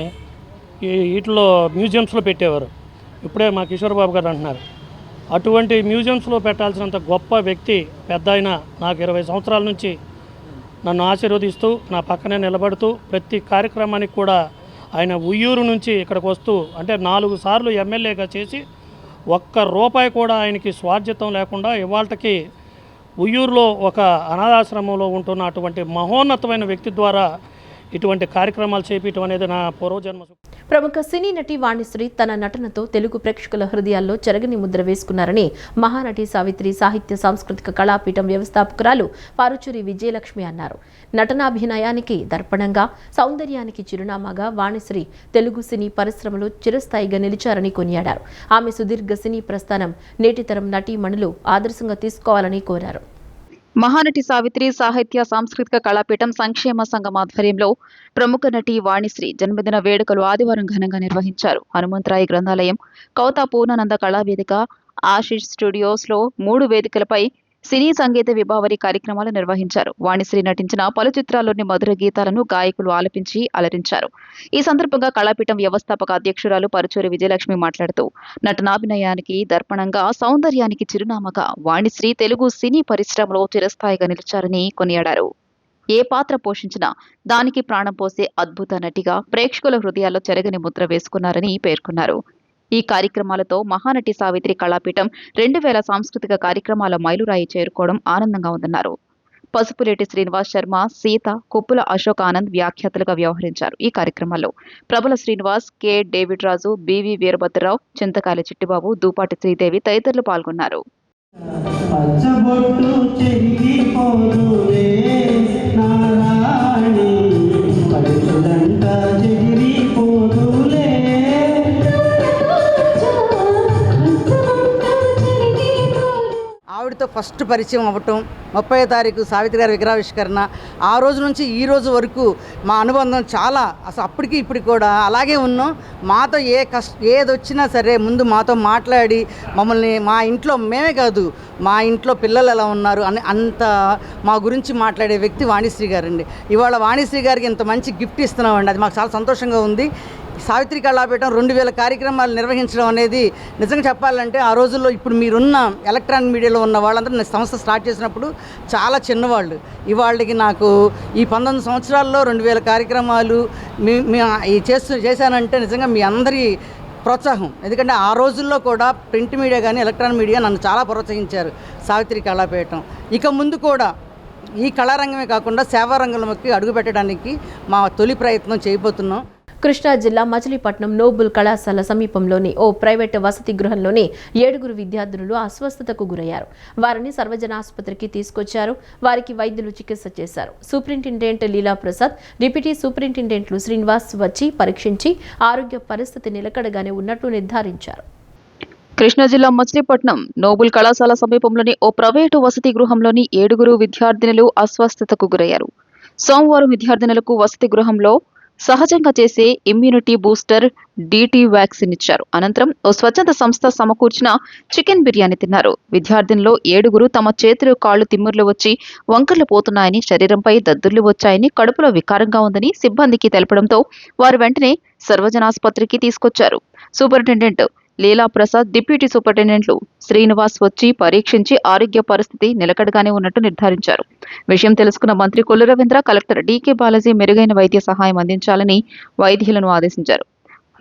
వీటిలో మ్యూజియంస్లో పెట్టేవారు. ఇప్పుడే మా కిషోర్ బాబు గారు అంటున్నారు, అటువంటి మ్యూజియంస్లో పెట్టాల్సినంత గొప్ప వ్యక్తి పెద్ద ఆయన. నాకు 20 సంవత్సరాల నుంచి నన్ను ఆశీర్వదిస్తూ నా పక్కనే నిలబడుతూ ప్రతి కార్యక్రమానికి కూడా ఆయన ఉయ్యూరు నుంచి ఇక్కడికి వస్తూ, అంటే 4 సార్లు ఎమ్మెల్యేగా చేసి ₹1 కూడా ఆయనకి స్వార్జితం లేకుండా ఇవాళకి ఉయ్యూరులో ఒక అనాథాశ్రమంలో ఉంటున్న అటువంటి మహోన్నతమైన వ్యక్తి ద్వారా ఇటువంటి కార్యక్రమాలు చేపించడం అనేది నా పూర్వజన్మ ప్రముఖ సినీ నటి వాణిశ్రీ తన నటనతో తెలుగు ప్రేక్షకుల హృదయాల్లో చెరగని ముద్ర వేసుకున్నారని మహానటి సావిత్రి సాహిత్య సాంస్కృతిక కళాపీఠం వ్యవస్థాపకురాలు పారుచూరి విజయలక్ష్మి అన్నారు. నటనాభినయానికి దర్పణంగా, సౌందర్యానికి చిరునామాగా వాణిశ్రీ తెలుగు సినీ పరిశ్రమలో చిరస్థాయిగా నిలిచారని కొనియాడారు. ఆమె సుదీర్ఘ సినీ ప్రస్థానం నేటితరం నటీమణులు ఆదర్శంగా తీసుకోవాలని కోరారు. మహానటి సావిత్రి సాహిత్య సాంస్కృతిక కళాపీఠం సంక్షేమ సంఘం ఆధ్వర్యంలో ప్రముఖ నటి వాణిశ్రీ జన్మదిన వేడుకలు ఆదివారం ఘనంగా నిర్వహించారు. హనుమంతరాయి గ్రంథాలయం, కౌతా పూర్ణానంద కళావేదిక, ఆశీష్ స్టూడియోస్లో 3 వేదికలపై సినీ సంగీత విభావరి కార్యక్రమాలు నిర్వహించారు. వాణిశ్రీ నటించిన పలు చిత్రాల్లోని మధుర గీతాలను గాయకులు ఆలపించి అలరించారు. ఈ సందర్భంగా కళాపీఠం వ్యవస్థాపక అధ్యక్షురాలు పరుచూరి విజయలక్ష్మి మాట్లాడుతూ నటనాభినయానికి దర్పణంగా, సౌందర్యానికి చిరునామాగా వాణిశ్రీ తెలుగు సినీ పరిశ్రమలో చిరస్థాయిగా నిలిచారని కొనియాడారు. ఏ పాత్ర పోషించినా దానికి ప్రాణం పోసే అద్భుత నటిగా ప్రేక్షకుల హృదయాల్లో చెరగని ముద్ర వేసుకున్నారని పేర్కొన్నారు. ఈ కార్యక్రమాలతో మహానటి సావిత్రి కళాపీఠం 2000 సాంస్కృతిక కార్యక్రమాల మైలురాయి చేరుకోవడం ఆనందంగా ఉందన్నారు. పసుపులేటి శ్రీనివాస్ శర్మ, సీత, కొప్పుల అశోక్ ఆనంద్ వ్యాఖ్యాతలుగా వ్యవహరించారు. ఈ కార్యక్రమంలో ప్రబల శ్రీనివాస్, కె డేవిడ్ రాజు, బివి వీరభద్రరావు, చింతకాయల చిట్టిబాబు, దూపాటి శ్రీదేవి తదితరులు పాల్గొన్నారు. ఆవిడతో ఫస్ట్ పరిచయం అవ్వటం, 30వ తారీఖు సావిత్రి గారి విగ్రహావిష్కరణ, ఆ రోజు నుంచి ఈ రోజు వరకు మా అనుబంధం చాలా, అసలు అప్పటికి ఇప్పటికి కూడా అలాగే ఉన్నాం. మాతో ఏది వచ్చినా సరే ముందు మాతో మాట్లాడి మమ్మల్ని, మా ఇంట్లో మేమే కాదు మా ఇంట్లో పిల్లలు ఎలా ఉన్నారు అని అంత మా గురించి మాట్లాడే వ్యక్తి వాణిశ్రీ గారండి. ఇవాళ వాణిశ్రీ గారికి ఇంత మంచి గిఫ్ట్ ఇస్తున్నామండి, అది మాకు చాలా సంతోషంగా ఉంది. సావిత్రి కళాపీఠం 2000 కార్యక్రమాలు నిర్వహించడం అనేది నిజంగా చెప్పాలంటే ఆ రోజుల్లో ఇప్పుడు మీరున్న ఎలక్ట్రానిక్ మీడియాలో ఉన్న వాళ్ళందరూ సంస్థ స్టార్ట్ చేసినప్పుడు చాలా చిన్నవాళ్ళు. ఇవాళకి నాకు ఈ 19 సంవత్సరాల్లో 2000 కార్యక్రమాలు చేశానంటే నిజంగా మీ అందరి ప్రోత్సాహం. ఎందుకంటే ఆ రోజుల్లో కూడా ప్రింట్ మీడియా కానీ ఎలక్ట్రానిక్ మీడియా నన్ను చాలా ప్రోత్సహించారు సావిత్రి కళాపీఠం. ఇక ముందు కూడా ఈ కళారంగమే కాకుండా సేవారంగంలోకి అడుగుపెట్టడానికి మా తొలి ప్రయత్నం చేయబోతున్నాం. కృష్ణా జిల్లా మచిలీపట్నం నోబుల్ కళాశాల సమీపంలోని ఓ ప్రైవేటు వసతి గృహంలోని 7 విద్యార్థులు అస్వస్థతకు గురయ్యారు. వారిని సర్వజన ఆసుపత్రికి తీసుకొచ్చారు. వారికి వైద్యులు చికిత్స చేశారు. సూపరింటెండెంట్ లీలా ప్రసాద్, డిప్యూటీ సూపరింటెండెంట్లు శ్రీనివాస్ వచ్చి పరీక్షించి ఆరోగ్య పరిస్థితి నిలకడగానే ఉన్నట్లు నిర్ధారించారు. కృష్ణా జిల్లా మచిలీపట్నం నోబుల్ కళాశాల సమీపంలోని ఓ ప్రైవేటు వసతి గృహంలోని 7 విద్యార్థినులు అస్వస్థతకు గురయ్యారు. సోమవారం విద్యార్థినులకు వసతి గృహంలో సహజంగా చేసే ఇమ్యూనిటీ బూస్టర్ DT వ్యాక్సిన్ ఇచ్చారు. అనంతరం ఓ స్వచ్ఛంద సంస్థ సమకూర్చిన చికెన్ బిర్యానీ తిన్నారు. విద్యార్థుల్లో 7 తమ చేతులు, కాళ్లు తిమ్మిర్లు వచ్చి వంకర్లు పోతున్నాయని, శరీరంపై దద్దుర్లు వచ్చాయని, కడుపులో వికారంగా ఉందని సిబ్బందికి తెలపడంతో వారు వెంటనే సర్వజనాసుపత్రికి తీసుకొచ్చారు. సూపరింటెండెంట్ లీలా ప్రసాద్, డిప్యూటీ సూపరింటెండెంట్లు శ్రీనివాస్ వచ్చి పరీక్షించి ఆరోగ్య పరిస్థితి నిలకడగానే ఉన్నట్టు నిర్ధారించారు. విషయం తెలుసుకున్న మంత్రి కొల్లు రవీంద్ర, కలెక్టర్ DK బాలాజీ మెరుగైన వైద్య సహాయం అందించాలని వైద్యులను ఆదేశించారు.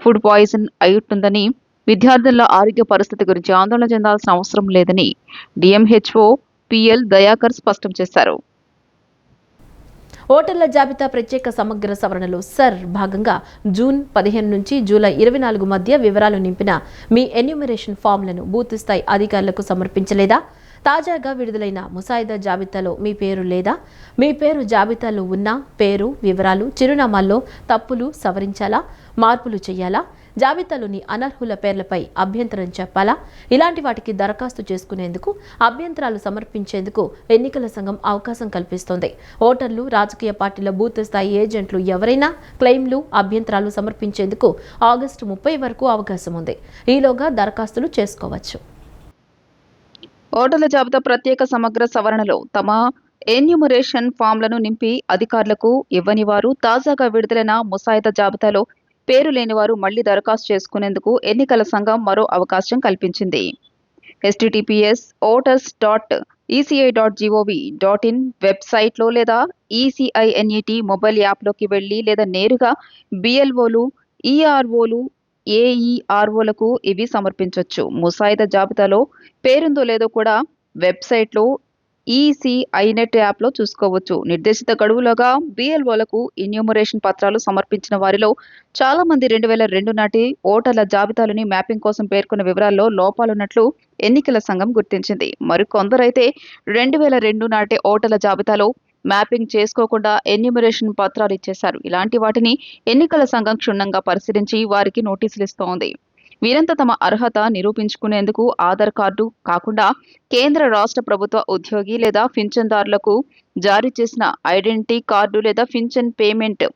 ఫుడ్ పాయిజన్ అయ్యుంటుందని, విద్యార్థుల ఆరోగ్య పరిస్థితి గురించి ఆందోళన చెందాల్సిన అవసరం లేదని DMHO PL దయాకర్ స్పష్టం చేశారు. ఓటర్ల జాబితా ప్రత్యేక సమగ్ర సవరణలో భాగంగా జూన్ 15 నుంచి జూలై 24 మధ్య వివరాలు నింపిన మీ ఎన్యూమరేషన్ ఫామ్లను బూత్ స్థాయి అధికారులకు సమర్పించలేదా? తాజాగా విడుదలైన ముసాయిదా జాబితాలో మీ పేరు లేదా? మీ పేరు జాబితాలో ఉన్న పేరు, వివరాలు, చిరునామాల్లో తప్పులు సవరించాలా, మార్పులు చేయాలా? జాబితాలోని అనర్హుల పేర్లపై అభ్యంతరం చెప్పాలా? ఇలాంటి వాటికి దరఖాస్తు చేసుకునేందుకు, అభ్యంతరాలు సమర్పించేందుకు ఎన్నికల సంఘం అవకాశం కల్పిస్తోంది. ఓటర్లు, రాజకీయ పార్టీల బూత్ స్థాయి ఏజెంట్లు ఎవరైనా క్లెయిమ్లు, అభ్యంతరాలు సమర్పించేందుకు ఆగస్టు 30 వరకు అవకాశం ఉంది. ఈలోగా దరఖాస్తులు చేసుకోవచ్చు. ఓటర్ల జాబితా ప్రత్యేక సమగ్ర సవరణలో తమ ఎన్యూమరేషన్ ఫామ్లను నింపి అధికారులకు ఇవ్వని వారు, తాజాగా విడుదలైన ముసాయిదా జాబితాలో పేరు లేనివారు మళ్లీ దరఖాస్తు చేసుకునేందుకు ఎన్నికల సంఘం మరో అవకాశం కల్పించింది. https://eci.gov.in వెబ్సైట్లో లేదా ECINET మొబైల్ యాప్లోకి వెళ్లి లేదా నేరుగా BLOలు, EROలు, AEROలకు ఇవి సమర్పించవచ్చు. ముసాయిదా జాబితాలో పేరుందో లేదో కూడా వెబ్సైట్లో ఈసీ ఐనెట్ యాప్లో చూసుకోవచ్చు. నిర్దేశిత గడువులోగా BLOలకు ఇన్యూమరేషన్ పత్రాలు సమర్పించిన వారిలో చాలా మంది 2002 నాటి ఓటర్ల జాబితాలోని మ్యాపింగ్ కోసం పేర్కొన్న వివరాల్లో లోపాలున్నట్లు ఎన్నికల సంఘం గుర్తించింది. మరికొందరైతే 2002 నాటి ఓటర్ల జాబితాలో మ్యాపింగ్ చేసుకోకుండా ఎన్యూమరేషన్ పత్రాలు ఇచ్చేశారు. ఇలాంటి వాటిని ఎన్నికల సంఘం క్షుణ్ణంగా పరిశీలించి వారికి నోటీసులు ఇస్తోంది. వీరంతా తమ అర్హత నిరూపించుకునేందుకు ఆధార్ కార్డు కాకుండా కేంద్ర రాష్ట్ర ప్రభుత్వ ఉద్యోగి లేదా పింఛన్దారులకు జారీ చేసిన ఐడెంటిటీ కార్డు లేదా పింఛన్ పేమెంట్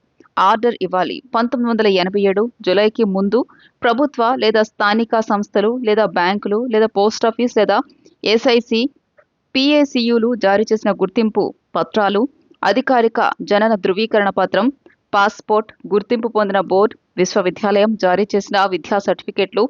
ఆర్డర్ ఇవ్వాలి. 1987 జూలైకి ముందు ప్రభుత్వ లేదా స్థానిక సంస్థలు లేదా బ్యాంకులు లేదా పోస్టాఫీస్ లేదా SIC PACUలు జారీ చేసిన గుర్తింపు పత్రాలు, అధికారిక జనన ధృవీకరణ పత్రం, పాస్పోర్ట్, గుర్తింపు పొందిన బోర్డు, విశ్వవిద్యాలయం జారీ చేసిన విద్యా సర్టిఫికెట్లు,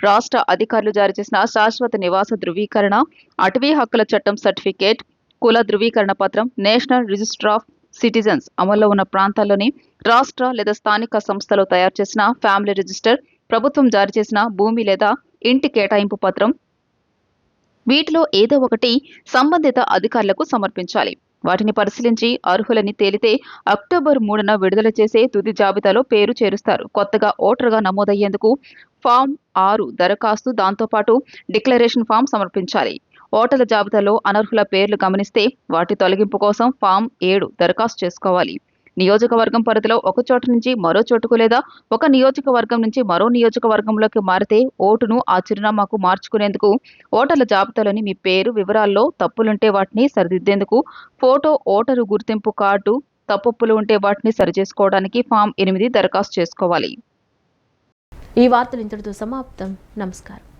రాష్ట్ర అధికారులు జారీ చేసిన శాశ్వత నివాస ధృవీకరణ, అటవీ హక్కుల చట్టం సర్టిఫికేట్, కుల ధృవీకరణ పత్రం, నేషనల్ రిజిస్టర్ ఆఫ్ సిటిజన్స్ అమల్లో ఉన్న ప్రాంతాల్లోని రాష్ట్ర లేదా స్థానిక సంస్థలో తయారు చేసిన ఫ్యామిలీ రిజిస్టర్, ప్రభుత్వం జారీ చేసిన భూమి లేదా ఇంటి కేటాయింపు పత్రం, వీటిలో ఏదో ఒకటి సంబంధిత అధికారులకు సమర్పించాలి. వాటిని పరిశీలించి అర్హులని తేలితే అక్టోబర్ 3న విడుదల చేసే తుది జాబితాలో పేరు చేరుస్తారు. కొత్తగా ఓటర్గా నమోదయ్యేందుకు ఫామ్ 6 దరఖాస్తు, దాంతోపాటు డిక్లరేషన్ ఫామ్ సమర్పించాలి. ఓటర్ల జాబితాలో అనర్హుల పేర్లు గమనిస్తే వాటి తొలగింపు కోసం ఫామ్ 7 దరఖాస్తు చేసుకోవాలి. నియోజకవర్గం పరిధిలో ఒక చోట నుంచి మరో చోటుకు లేదా ఒక నియోజకవర్గం నుంచి మరో నియోజకవర్గంలోకి మారితే ఓటును ఆ చిరునామాకు మార్చుకునేందుకు, ఓటర్ల జాబితాలోని మీ పేరు వివరాల్లో తప్పులుంటే వాటిని సరిదిద్దేందుకు, ఫోటో ఓటరు గుర్తింపు కార్డు తప్పులు ఉంటే వాటిని సరిచేసుకోవడానికి ఫామ్ 8 దరఖాస్తు చేసుకోవాలి. ఈ వార్తలు ఇంతటితో సమాప్తం. నమస్కారం.